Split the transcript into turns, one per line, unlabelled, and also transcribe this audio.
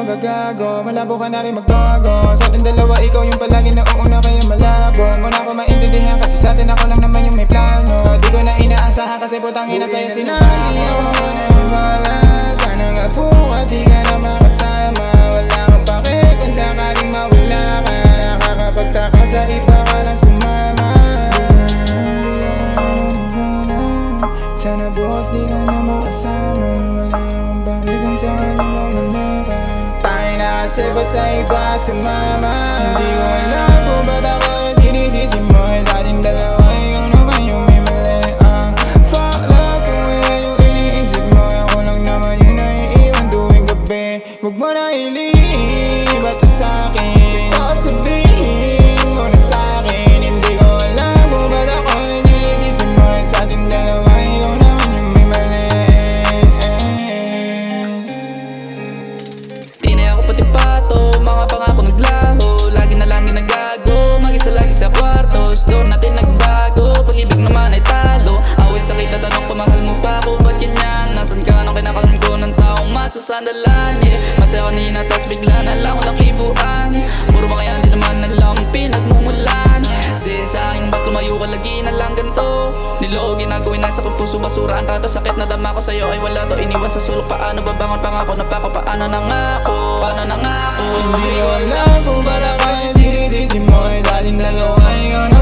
magagago, malabo ka na rin magbago. Sa ating dalawa ikaw yung palagi na uuna kaya malabo. Muna ko maintindihan kasi sa atin ako lang naman yung may plano. Di ko na inaasahan kasi putang ina sa'yo sinali. Ako wala, sana nga bukas di ka na makasama. Wala kang pake kung sakaling mawala ka. Nakakapagtaka sa iba ka lang sumama. Sana bukas di ka na makasama. Wala akong bakit kung sakaling mawala ka. Tayo na kasi ba sa iba sumama. Hindi ko alam kung ba't ako yung sinisisi mo. Sa ating dalawa ikaw naman yung may mali. Fuck love kung yan yung iniisip mo. Ako lang naman yung naiiwan tuwing gabi. Huwag mo na ilibat sa'kin. Gusto ko sabihin mo na sa'kin. Hindi ko alam kung ba't ako yung sinisisi mo. Sa ating dalawa ikaw naman yung may mali.
Di na ako pati pato, mga pangako naglaho. Lagi na lang ginagago, mag-isa lagi sa kwarto. Store natin nagbago, pag-ibig naman ay talo. Away sakit na tanong kung mahal mo pa ako, ba't ganyan? Nasan ka nung kinakalam ko ng taong masasandalan? Masaya kanina tas bigla na lang walang kibuan. Puro mga yan di naman na lang pinagmumulan. Sige sa akin ba't lumayo ka lagi na lang ganto? Niloko ginagawin na sa kong puso basura. Ang rato sakit na dama ko sa'yo ay wala to. Iniwan sa sulok paano babangon pangako na pa ko. Paano na nga ako? Paano na nga ako?
Hindi ko alam kung ba't ako yung sinisisi mo. Sa ating dalawa ikaw na